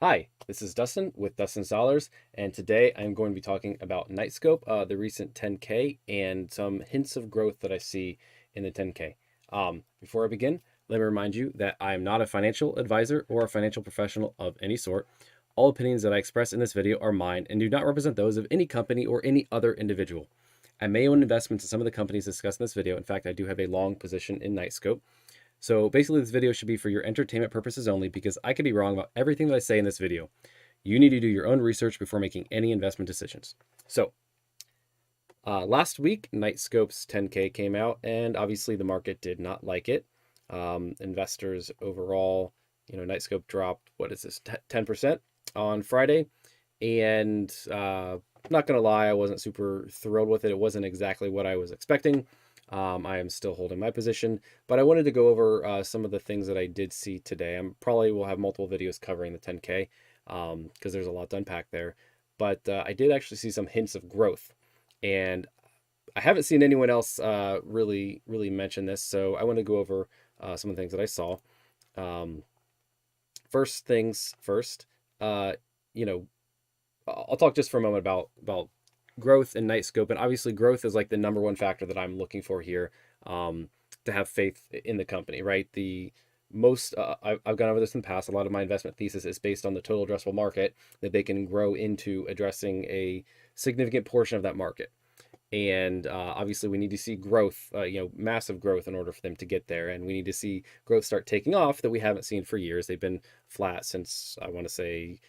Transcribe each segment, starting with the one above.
Hi, this is Dustin with Dustin's Dollars, and today I'm going to be talking about Knightscope, the recent 10K, and some hints of growth that I see in the 10K. Before I begin, let me remind you that I am not a financial advisor or a financial professional of any sort. All opinions that I express in this video are mine and do not represent those of any company or any other individual. I may own investments in some of the companies discussed in this video. In fact, I do have a long position in Knightscope. So basically this video should be for your entertainment purposes only because I could be wrong about everything that I say in this video. You need to do your own research before making any investment decisions. So last week, Knightscope's 10K came out and obviously the market did not like it. Investors overall, Knightscope dropped, what is this, 10% on Friday. And not going to lie, I wasn't super thrilled with it. It wasn't exactly what I was expecting. I am still holding my position, but I wanted to go over some of the things that I did see today. Probably will have multiple videos covering the 10K because there's a lot to unpack there. But I did actually see some hints of growth, and I haven't seen anyone else really mention this. So I want to go over some of the things that I saw. First things first, I'll talk just for a moment about growth in Knightscope, and obviously growth is like the number one factor that I'm looking for here to have faith in the company, right? The most I've gone over this in the past. A lot of my investment thesis is based on the total addressable market, that they can grow into addressing a significant portion of that market. And obviously we need to see growth, massive growth in order for them to get there. And we need to see growth start taking off that we haven't seen for years. They've been flat since, I want to say,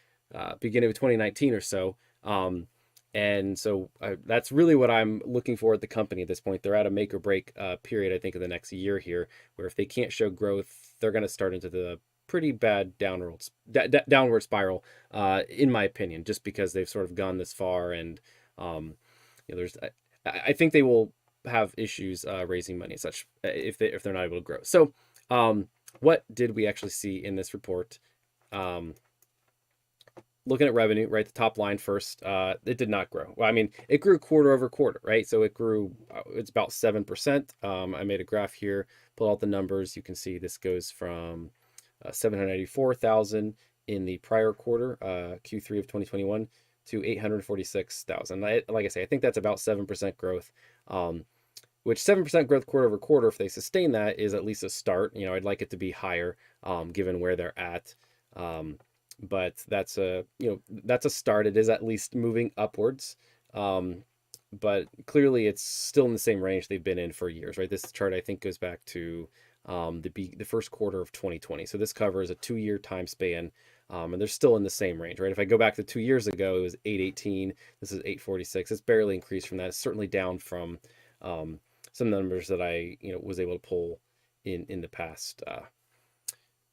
beginning of 2019 or so. And so that's really what I'm looking for at the company at this point. They're at a make or break period, I think, of the next year here, where if they can't show growth, they're going to start into the pretty bad downward spiral, in my opinion, just because they've sort of gone this far. And I think they will have issues raising money and such if they're not able to grow. So what did we actually see in this report? Looking at revenue, right, the top line first, it did not grow. Well, I mean, it grew quarter over quarter, right? So it grew, it's about 7%. I made a graph here, pull out the numbers. You can see this goes from 784,000 in the prior quarter, Q3 of 2021, to 846,000. Like I say, I think that's about 7% growth, which 7% growth quarter over quarter, if they sustain that, is at least a start. I'd like it to be higher, given where they're at. But that's a start. It is at least moving upwards, but clearly it's still in the same range they've been in for years, right? This chart I think goes back to the first quarter of 2020. So this covers a 2-year time span, and they're still in the same range, right? If I go back to 2 years ago, it was 818. This is 846. It's barely increased from that. It's certainly down from some numbers that I was able to pull in the past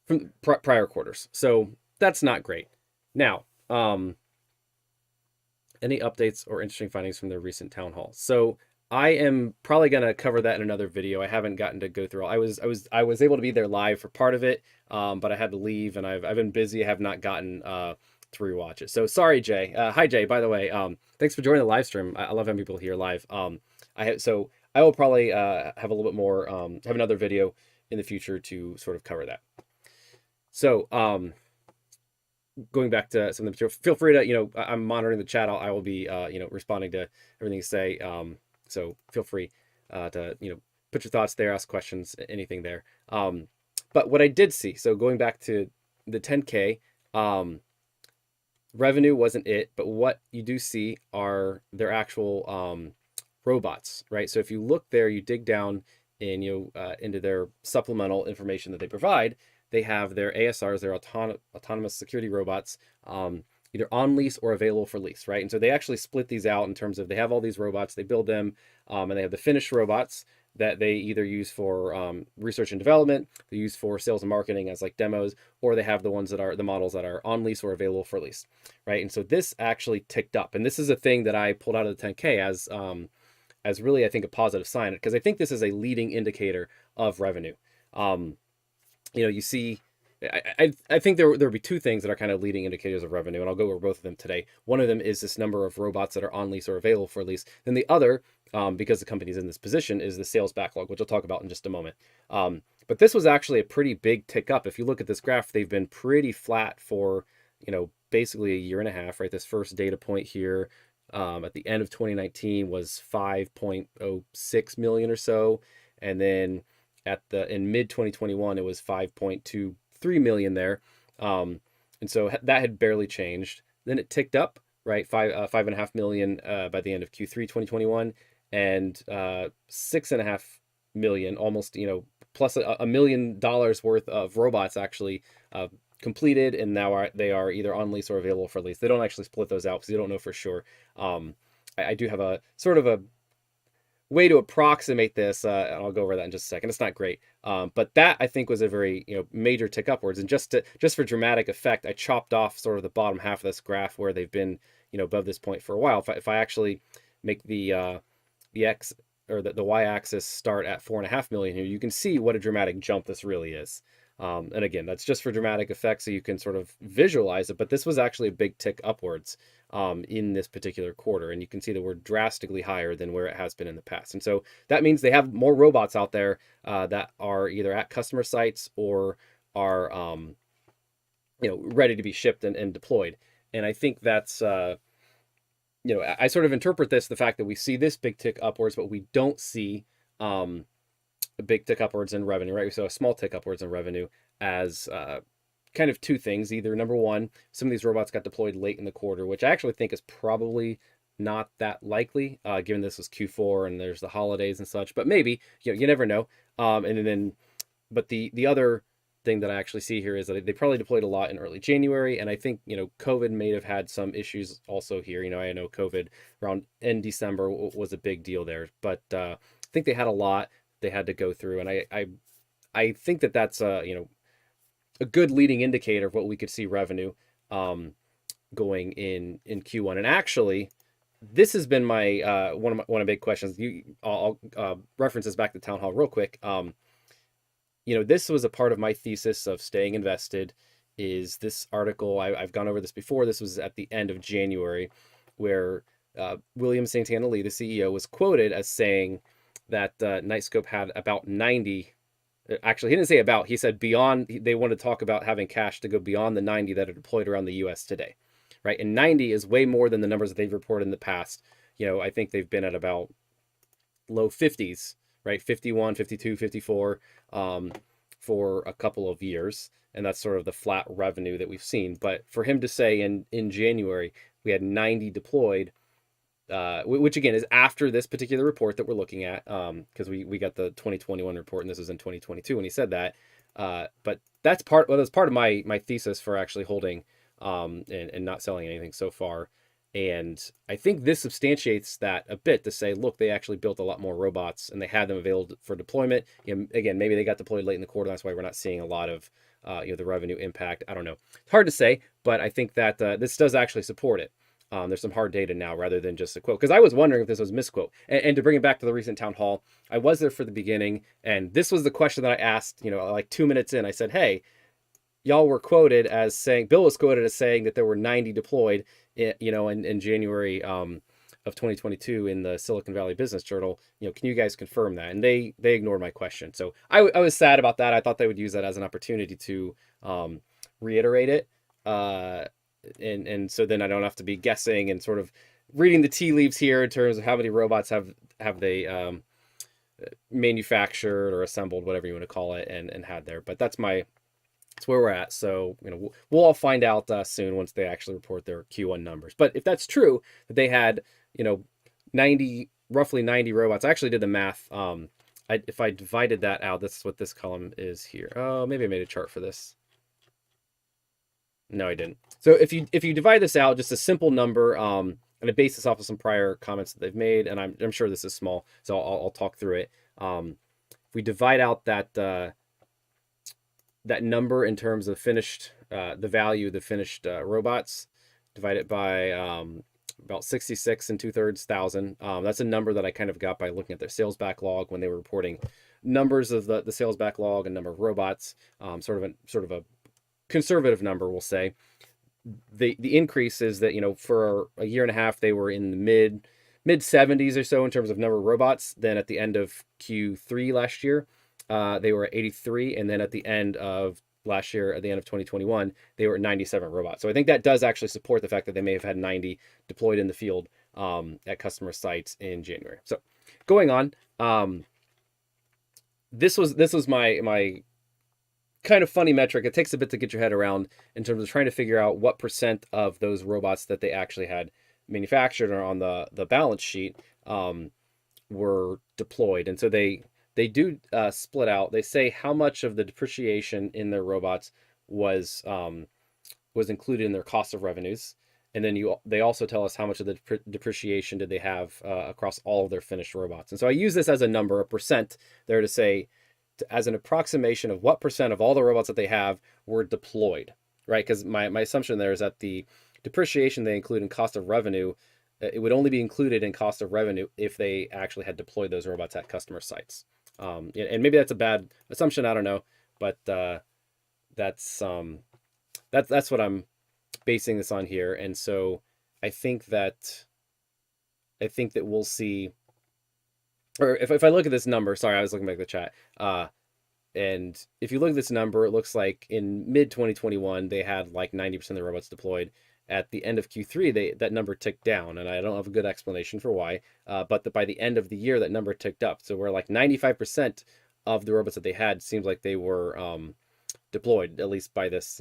from prior quarters. So that's not great. Now, any updates or interesting findings from their recent town hall? So I am probably going to cover that in another video. I haven't gotten to go through all. I was able to be there live for part of it, but I had to leave, and I've been busy. I have not gotten to rewatch it. So sorry, Jay. Hi, Jay. By the way, thanks for joining the live stream. I love having people here live. I will probably have a little bit more, have another video in the future to sort of cover that. So going back to some of the material, feel free to, I'm monitoring the chat. I will be, responding to everything you say. So feel free to, put your thoughts there, ask questions, anything there. But what I did see, so going back to the 10K, revenue wasn't it, but what you do see are their actual robots, right? So if you look there, you dig down and into their supplemental information that they provide. They have their ASRs, their autonomous security robots, either on lease or available for lease, right? And so they actually split these out in terms of, they have all these robots, they build them, and they have the finished robots that they either use for research and development, they use for sales and marketing as like demos, or they have the ones that are the models that are on lease or available for lease, right? And so this actually ticked up, and this is a thing that I pulled out of the 10K as really, I think, a positive sign, because I think this is a leading indicator of revenue. You see, I think there'll be two things that are kind of leading indicators of revenue, and I'll go over both of them today. One of them is this number of robots that are on lease or available for lease. Then the other, because the company's in this position, is the sales backlog, which I'll talk about in just a moment. But this was actually a pretty big tick up. If you look at this graph, they've been pretty flat for basically a year and a half, right? This first data point here at the end of 2019 was 5.06 million or so, and then in mid 2021 it was 5.23 million there, and so that had barely changed. Then it ticked up, right? 5.5 million by the end of Q3 2021, and 6.5 million, almost, plus $1 million worth of robots actually completed, and now they are either on lease or available for lease. They don't actually split those out because you don't know for sure. I do have a sort of a way to approximate this, and I'll go over that in just a second. It's not great, but that I think was a very major tick upwards. And just for dramatic effect, I chopped off sort of the bottom half of this graph where they've been above this point for a while. If I actually make the X or the y-axis start at 4.5 million here, you can see what a dramatic jump this really is. And again, that's just for dramatic effect, so you can sort of visualize it. But this was actually a big tick upwards in this particular quarter, and you can see that we're drastically higher than where it has been in the past. And so that means they have more robots out there that are either at customer sites or are ready to be shipped and deployed. And I think that's I sort of interpret this, the fact that we see this big tick upwards, but we don't see a big tick upwards in revenue, right? We saw a small tick upwards in revenue as kind of two things. Either number one, some of these robots got deployed late in the quarter, which I actually think is probably not that likely, given this was Q4 and there's the holidays and such. But maybe, you never know. But the other thing that I actually see here is that they probably deployed a lot in early January, and I think COVID may have had some issues also here. I know COVID around end December was a big deal there, but I think they had a lot they had to go through, and I think that that's a good leading indicator of what we could see revenue going in Q1. And actually, this has been my one of my big questions. I'll reference this back to Town Hall real quick. This was a part of my thesis of staying invested. Is this article, I've gone over this before. This was at the end of January, where William Santana Lee, the CEO, was quoted as saying that Knightscope had about 90. Actually, he didn't say about. He said beyond. They want to talk about having cash to go beyond the 90 that are deployed around the U.S. today, right? And 90 is way more than the numbers that they've reported in the past. I think they've been at about low 50s, right? 51, 52, 54 for a couple of years. And that's sort of the flat revenue that we've seen. But for him to say in January, we had 90 deployed, which again is after this particular report that we're looking at, because we got the 2021 report and this was in 2022 when he said that. But that's part of my thesis for actually holding and not selling anything so far. And I think this substantiates that a bit to say, look, they actually built a lot more robots and they had them available for deployment. Again, maybe they got deployed late in the quarter. That's why we're not seeing a lot of the revenue impact. I don't know. It's hard to say, but I think that this does actually support it. There's some hard data now rather than just a quote. Because I was wondering if this was misquote. And to bring it back to the recent town hall, I was there for the beginning. And this was the question that I asked, like 2 minutes in. I said, hey, y'all were quoted as saying, Bill was quoted as saying that there were 90 deployed, in January of 2022 in the Silicon Valley Business Journal. Can you guys confirm that? And they ignored my question. So I was sad about that. I thought they would use that as an opportunity to reiterate it. And so then I don't have to be guessing and sort of reading the tea leaves here in terms of how many robots have they manufactured or assembled, whatever you want to call it, and had there. But that's where we're at. So we'll all find out soon once they actually report their Q1 numbers. But if that's true, that they had roughly 90 robots. I actually did the math. If I divided that out, that's what this column is here. Oh, maybe I made a chart for this. No, I didn't. So if you divide this out, just a simple number, and I base this off of some prior comments that they've made, and I'm sure this is small, so I'll talk through it. If we divide out that number in terms of the value of the finished robots, divide it by about 66 2/3 thousand. That's a number that I kind of got by looking at their sales backlog when they were reporting numbers of the sales backlog and number of robots. Sort of a conservative number, we'll say. The increase is that for a year and a half they were in the mid 70s or so in terms of number of robots. Then at the end of Q3 last year, they were at 83, and then at the end of last year at the end of 2021, they were at 97 robots. So I think that does actually support the fact that they may have had 90 deployed in the field at customer sites in January. So going on, this was my kind of funny metric. It takes a bit to get your head around in terms of trying to figure out what percent of those robots that they actually had manufactured or on the balance sheet were deployed. And so they do split out. They say how much of the depreciation in their robots was included in their cost of revenues, and then they also tell us how much of the depreciation did they have across all of their finished robots. And so I use this as a number, a percent, there to say as an approximation of what percent of all the robots that they have were deployed, right? Because my assumption there is that the depreciation they include in cost of revenue, it would only be included in cost of revenue if they actually had deployed those robots at customer sites. And maybe that's a bad assumption, I don't know, but that's what I'm basing this on here. And so I think that we'll see, or if I look at this number, sorry, I was looking back at the chat. And if you look at this number, it looks like in mid 2021, they had like 90% of the robots deployed. At the end of Q3, that number ticked down, and I don't have a good explanation for why. But by the end of the year, that number ticked up. So we're like 95% of the robots that they had seems like they were deployed, at least by this,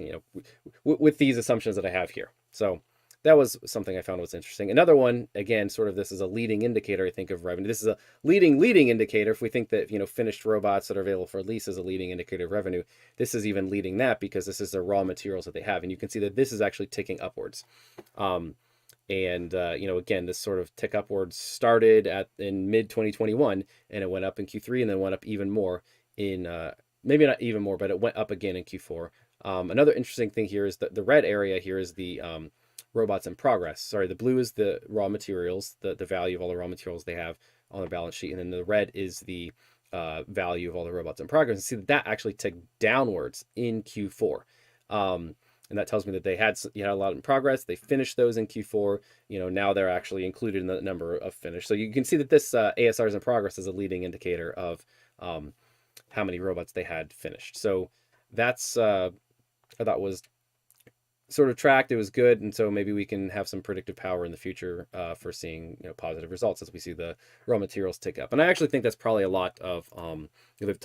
with these assumptions that I have here. So that was something I found was interesting. Another one, again, sort of this is a leading indicator, I think, of revenue. This is a leading indicator. If we think that, finished robots that are available for lease is a leading indicator of revenue, this is even leading that because this is the raw materials that they have. And you can see that this is actually ticking upwards. Again, this sort of tick upwards started in mid 2021, and it went up in Q3 and then went up even more in, maybe not even more, but it went up again in Q4. Another interesting thing here is that the red area here is the robots in progress. Sorry, the blue is the raw materials, the value of all the raw materials they have on their balance sheet, and then the red is the value of all the robots in progress. And see that actually ticked downwards in Q4. And that tells me that they had a lot in progress. They finished those in Q4. Now they're actually included in the number of finished. So you can see that this ASRs in progress is a leading indicator of how many robots they had finished. So that's I thought was sort of tracked. It was good, and so maybe we can have some predictive power in the future for seeing positive results as we see the raw materials tick up. And I actually think that's probably a lot of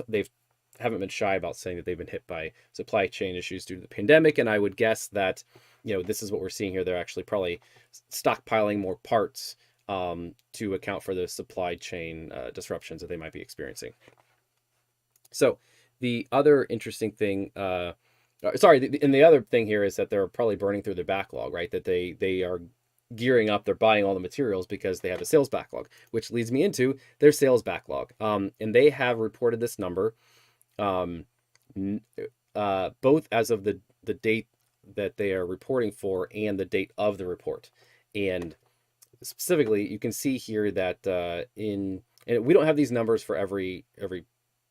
they've haven't been shy about saying that they've been hit by supply chain issues due to the pandemic, and I would guess that this is what we're seeing here. They're actually probably stockpiling more parts to account for the supply chain disruptions that they might be experiencing. So the other interesting thing, and the other thing here is that they're probably burning through their backlog, right? That they are gearing up, they're buying all the materials because they have a sales backlog, which leads me into their sales backlog. And they have reported this number, both as of the date that they are reporting for and the date of the report. And specifically, you can see here that and we don't have these numbers for every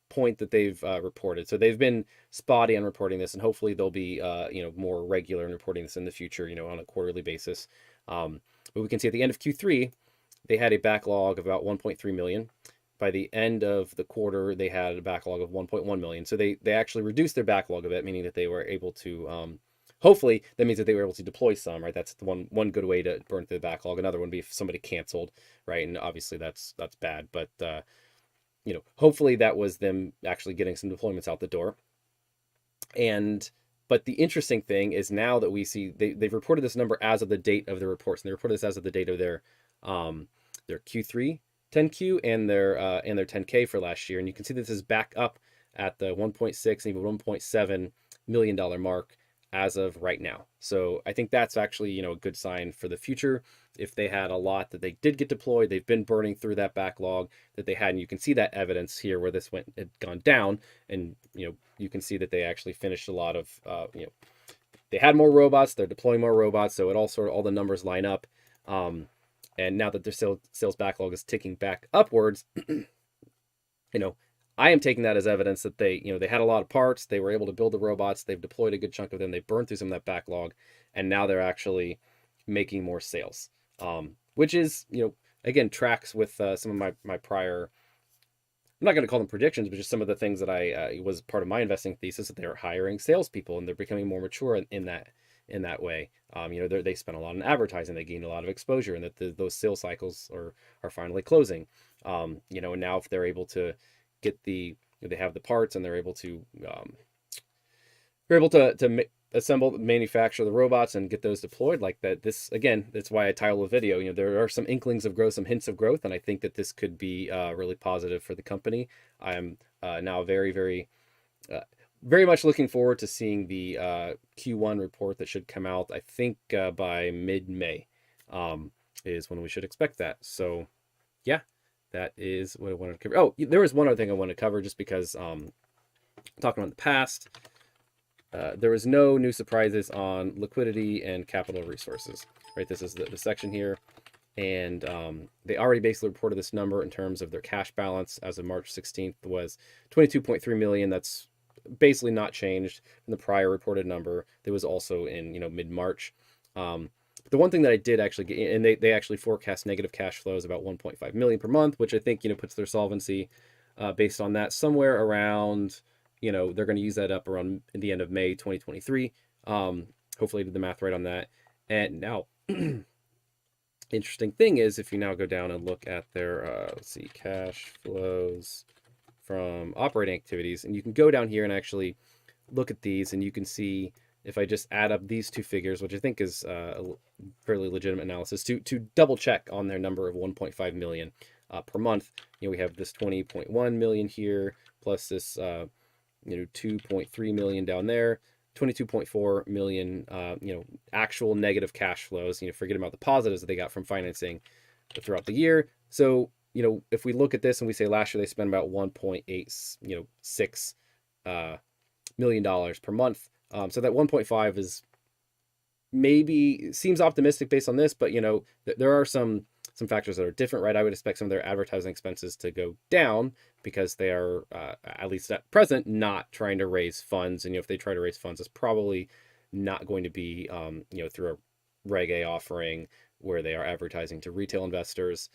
point that they've reported. So they've been spotty on reporting this, and hopefully they'll be more regular in reporting this in the future, on a quarterly basis. But we can see at the end of Q3, they had a backlog of about 1.3 million. By the end of the quarter, they had a backlog of 1.1 million. So they actually reduced their backlog a bit, meaning that they were able to hopefully that means that they were able to deploy some, right? That's the one good way to burn through the backlog. Another one would be if somebody canceled, right? And obviously that's bad, but hopefully that was them actually getting some deployments out the door. But the interesting thing is now that we see they've reported this number as of the date of the reports, and they reported this as of the date of their Q3 10Q and their 10K for last year. And you can see this is back up at the 1.6 and even $1.7 million mark as of right now. So I think that's actually, a good sign for the future. If they had a lot that they did get deployed, they've been burning through that backlog that they had. And you can see that evidence here where this had gone down. And, you can see that they actually finished a lot of, they had more robots, they're deploying more robots. So it all the numbers line up. And now that their sales backlog is ticking back upwards, I am taking that as evidence that they had a lot of parts, they were able to build the robots, they've deployed a good chunk of them, they've burned through some of that backlog, and now they're actually making more sales, which is, again, tracks with some of my prior I'm not going to call them predictions, but just some of the things that I was part of my investing thesis, that they were hiring salespeople and they're becoming more mature in that way. They spent a lot on advertising, they gained a lot of exposure, and that those sales cycles are finally closing. And now if they're able to get they have the parts and they're able to assemble, manufacture the robots and get those deployed like that. This again, that's why I title the video. There are some inklings of growth, some hints of growth, and I think that this could be really positive for the company. I'm now very much looking forward to seeing the Q1 report that should come out. I think by mid-May is when we should expect that. So yeah, that is what I wanted to cover. Oh, there was one other thing I wanted to cover, just because talking about the past. There was no new surprises on liquidity and capital resources, right? This is the section here. And they already basically reported this number in terms of their cash balance as of March 16th was 22.3 million. That's basically not changed from the prior reported number. That was also in, mid-March. The one thing that I did actually get, and they actually forecast negative cash flows about 1.5 million per month, which I think, puts their solvency based on that somewhere around, they're going to use that up around the end of May 2023. Hopefully I did the math right on that. And now, interesting thing is, if you now go down and look at their, let's see, cash flows from operating activities, and you can go down here and actually look at these, and you can see, if I just add up these two figures, which I think is a fairly legitimate analysis, to double check on their number of 1.5 million per month. We have this 20.1 million here, plus this 2.3 million down there, 22.4 million, actual negative cash flows, forget about the positives that they got from financing throughout the year. So, if we look at this and we say last year they spent about 1.86 million dollars per month. So that 1.5 is maybe seems optimistic based on this, but there are some factors that are different, right? I would expect some of their advertising expenses to go down because they are, at least at present, not trying to raise funds. And if they try to raise funds, it's probably not going to be, through a Reg A offering where they are advertising to retail investors.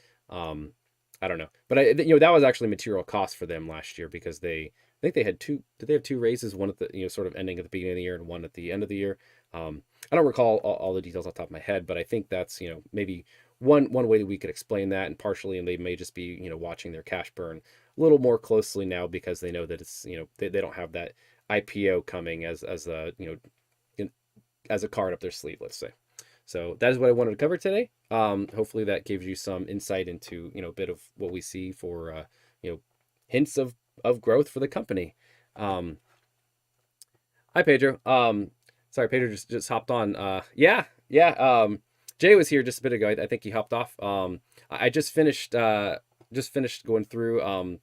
I don't know, but that was actually material cost for them last year, because I think they had two. Did they have two raises? One at the sort of ending at the beginning of the year, and one at the end of the year. I don't recall all the details off the top of my head, but I think that's maybe one way that we could explain that, and partially, and they may just be watching their cash burn a little more closely now, because they know that it's they don't have that IPO coming as a as a card up their sleeve, let's say. So that is what I wanted to cover today. Hopefully that gives you some insight into a bit of what we see for hints of growth for the company. Hi Pedro. Sorry, Pedro just hopped on. Yeah. Jay was here just a bit ago. I think he hopped off. I just finished going through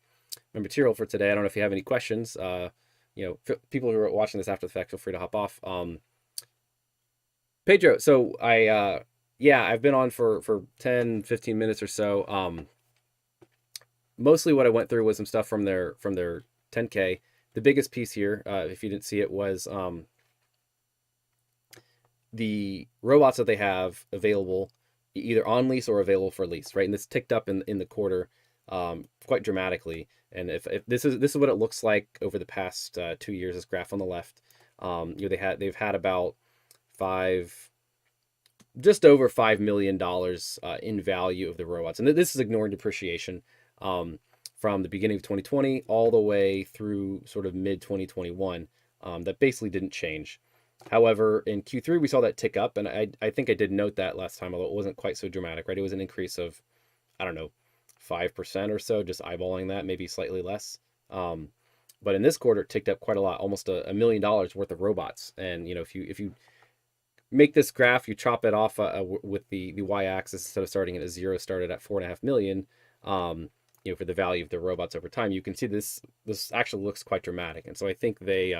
my material for today. I don't know if you have any questions. People who are watching this after the fact, feel free to hop off. Pedro, so I've been on for 10, 15 minutes or so. Mostly what I went through was some stuff from their 10K. The biggest piece here, if you didn't see it, was the robots that they have available either on lease or available for lease, right? And this ticked up in the quarter quite dramatically. And if this is what it looks like over the past 2 years, this graph on the left, they've had about just over $5 million in value of the robots. And this is ignoring depreciation from the beginning of 2020 all the way through sort of mid 2021. That basically didn't change. However, in Q3, we saw that tick up. And I think I did note that last time, although it wasn't quite so dramatic, right? It was an increase of, 5% or so, just eyeballing that, maybe slightly less. But in this quarter, it ticked up quite a lot, almost $1 million worth of robots. And, if you make this graph, you chop it off with the y-axis, instead of starting at a 0, started at 4.5 million. For the value of the robots over time, you can see this actually looks quite dramatic. And so I think they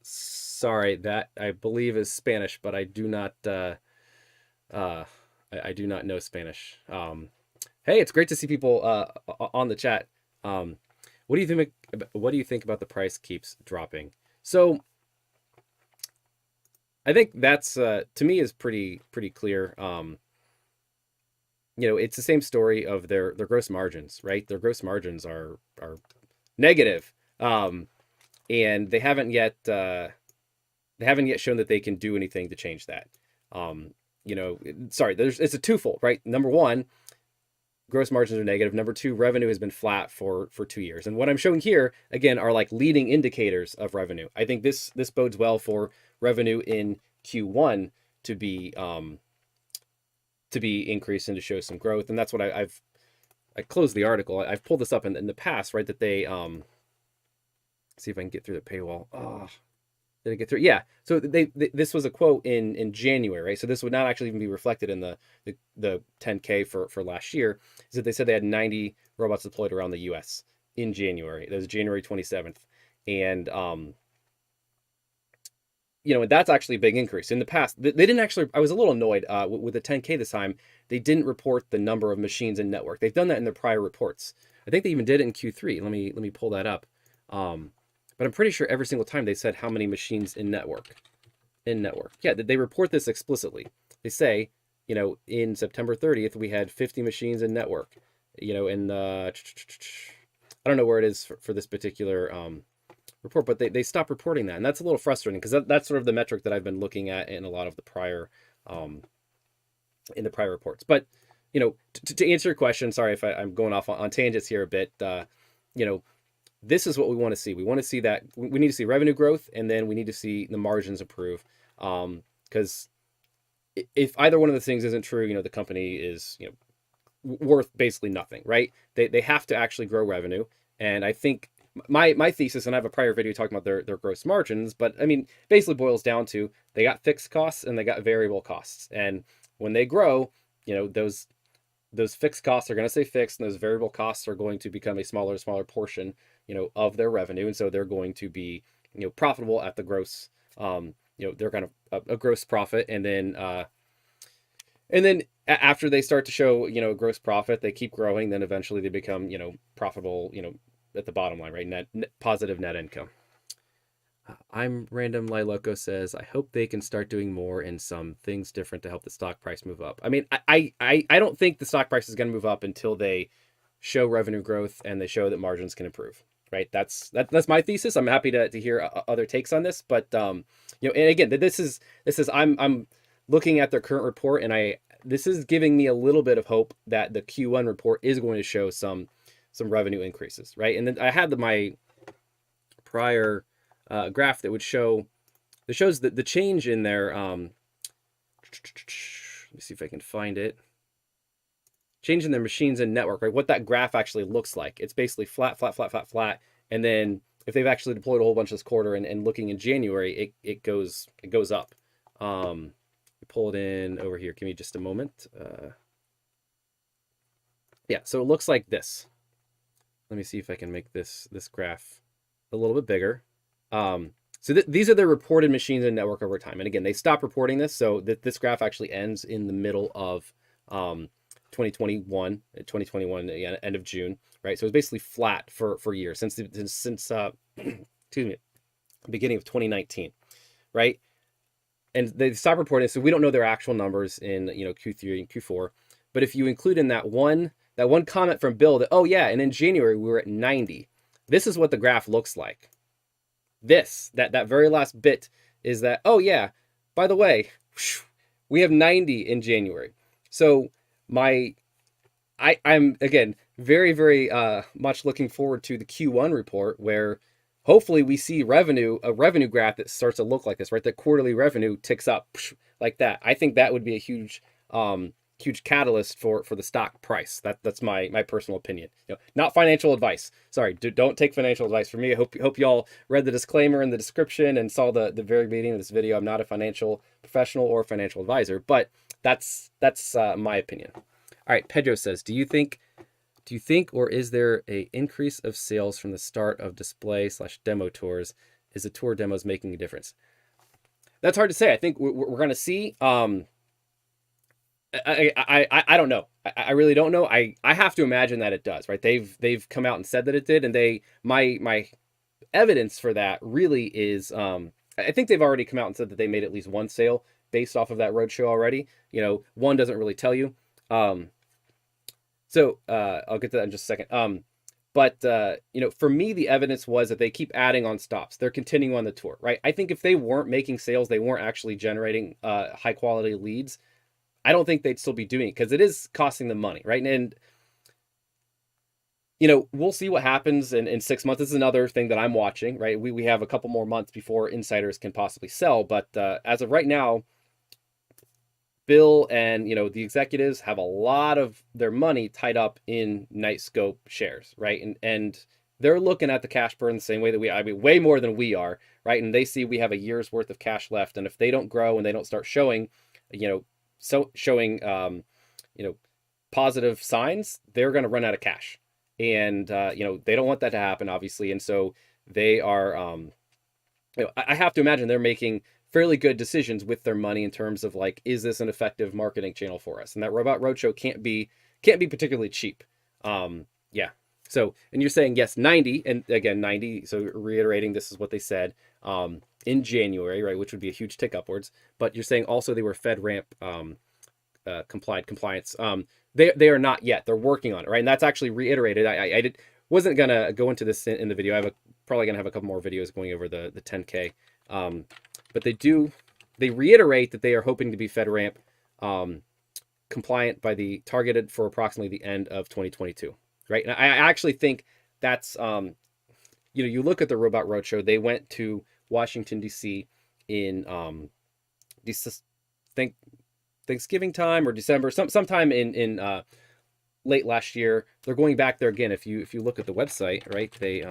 sorry, that I believe is Spanish, but I do not I do not know Spanish. Hey, it's great to see people on the chat. What do you think about the price keeps dropping? So I think that's to me is pretty clear. it's the same story of their gross margins, right? Their gross margins are negative, and they haven't yet shown that they can do anything to change that. Um, sorry, it's a twofold, right? Number one, gross margins are negative. Number two, revenue has been flat for 2 years. And what I'm showing here again are like leading indicators of revenue. I think this bodes well for revenue in Q1 to be increased and to show some growth. And that's what I closed the article. I've pulled this up in the past, right? That they see if I can get through the paywall. Oh, did I get through? Yeah. So this was a quote in January, right? So this would not actually even be reflected in the 10K for last year. Is that they said they had 90 robots deployed around the U.S. in January. That was January 27th, and that's actually a big increase. In the past, they didn't actually. I was a little annoyed with the 10K this time. They didn't report the number of machines in network. They've done that in their prior reports. I think they even did it in Q3. Let me pull that up. But I'm pretty sure every single time they said how many machines in network. Yeah, they report this explicitly. They say, in September 30th, we had 50 machines in network. And I don't know where it is for this particular report, but they stopped reporting that. And that's a little frustrating because that's sort of the metric that I've been looking at in a lot of the prior reports. But, to answer your question, sorry if I'm going off on tangents here a bit, this is what we want to see. We want to see that we need to see revenue growth, and then we need to see the margins improve. Because if either one of the things isn't true, the company is, worth basically nothing, right? They have to actually grow revenue. And I think my thesis, and I have a prior video talking about their gross margins, but I mean, basically boils down to they got fixed costs and they got variable costs. And when they grow, those fixed costs are going to stay fixed, and those variable costs are going to become a smaller and smaller portion, of their revenue. And so they're going to be, profitable at the gross, they're kind of a gross profit. And then after they start to show, gross profit, they keep growing. Then eventually they become, profitable, at the bottom line, right? Net positive net income. I'm Random Liloco says, I hope they can start doing more and some things different to help the stock price move up. I mean, I don't think the stock price is going to move up until they show revenue growth and they show that margins can improve, right? That's my thesis. I'm happy to hear other takes on this, but and again, this is I'm looking at their current report, and this is giving me a little bit of hope that the Q1 report is going to show some revenue increases, right? And then I had my prior graph that shows the change in their let me see if I can find it. Change in their machines and network, right? What that graph actually looks like. It's basically flat, flat, flat, flat, flat. And then if they've actually deployed a whole bunch this quarter and looking in January, it goes up. Pull it in over here. Give me just a moment. Yeah, so it looks like this. Let me see if I can make this graph a little bit bigger. So these are the reported machines and network over time. And again, they stopped reporting this, so this graph actually ends in the middle of 2021, end of June, right? So it's basically flat for years since excuse me, beginning of 2019, right? And they stopped reporting, so we don't know their actual numbers in Q3 and Q4. But if you include in that one comment from Bill that, oh yeah, and in January we were at 90. This is what the graph looks like. That very last bit is that, oh yeah, by the way, we have 90 in January. So I'm again very, very much looking forward to the Q1 report, where hopefully we see a revenue graph that starts to look like this, right? That quarterly revenue ticks up like that. I think that would be a huge catalyst for the stock price. That's my personal opinion. Not financial advice. Sorry, don't take financial advice from me. I hope y'all read the disclaimer in the description and saw the very beginning of this video. I'm not a financial professional or financial advisor, but that's my opinion. All right, Pedro says, do you think, or is there a increase of sales from the start of display/demo tours? Is the tour demos making a difference? That's hard to say. I think we're going to see. I don't know. I really don't know. I have to imagine that it does, right? They've come out and said that it did, and my evidence for that really is I think they've already come out and said that they made at least one sale based off of that roadshow already. One doesn't really tell you. So I'll get to that in just a second. But for me, the evidence was that they keep adding on stops. They're continuing on the tour, right? I think if they weren't making sales, they weren't actually generating high quality leads. I don't think they'd still be doing it because it is costing them money, right? And we'll see what happens in 6 months. This is another thing that I'm watching, right? We have a couple more months before insiders can possibly sell, but as of right now, Bill and the executives have a lot of their money tied up in Knightscope shares, right? And they're looking at the cash burn the same way that I mean, way more than we are, right? And they see we have a year's worth of cash left, and if they don't grow and they don't start showing, showing, positive signs, they're going to run out of cash, and they don't want that to happen, obviously, and so they are, I have to imagine they're making fairly good decisions with their money in terms of like, is this an effective marketing channel for us? And that Robot Roadshow can't be particularly cheap. Yeah. So, and you're saying yes, 90, and again 90. So reiterating, this is what they said in January, right, which would be a huge tick upwards. But you're saying also they were FedRAMP compliance. They are not yet. They're working on it, right? And that's actually reiterated. I wasn't gonna go into this in the video. Probably gonna have a couple more videos going over the 10K. But they reiterate that they are hoping to be FedRAMP compliant by the targeted for approximately the end of 2022, right? And I actually think that's you look at the Robot Roadshow. They went to Washington D.C. in Thanksgiving time or December, sometime in late last year. They're going back there again. If you look at the website, right, they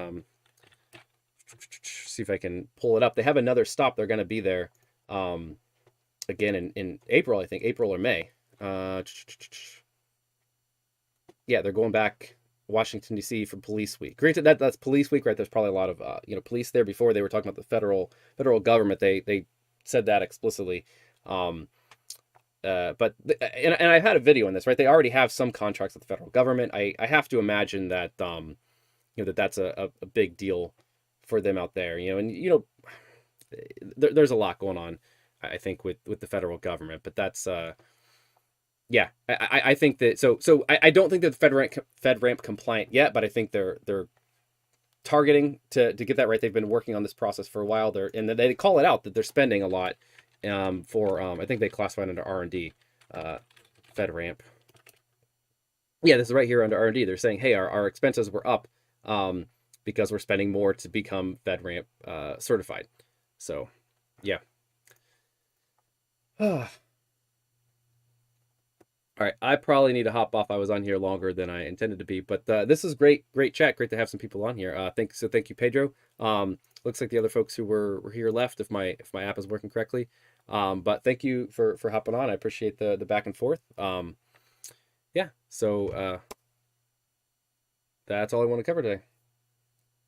see if I can pull it up. They have another stop. They're going to be there again in April, I think April or May. Yeah, they're going back Washington D.C. for Police Week. Great, that's Police Week, right? There's probably a lot of police there. Before they were talking about the federal government. They said that explicitly. But and I've had a video on this, right? They already have some contracts with the federal government. I have to imagine that that's a big deal for them out there, and there's a lot going on, I think, with the federal government, but that's yeah, I think that so I don't think that the FedRAMP compliant yet, but I think they're targeting to get that right. They've been working on this process for a while. They call it out that they're spending a lot for I think they classify it under R&D, FedRAMP. Yeah, this is right here under R&D. They're saying, hey, our expenses were up because we're spending more to become FedRAMP certified. So, yeah. All right, I probably need to hop off. I was on here longer than I intended to be, but this is great chat. Great to have some people on here. Thank you, Pedro. Looks like the other folks who were here left, if my app is working correctly. But thank you for hopping on. I appreciate the back and forth. Yeah, so that's all I want to cover today.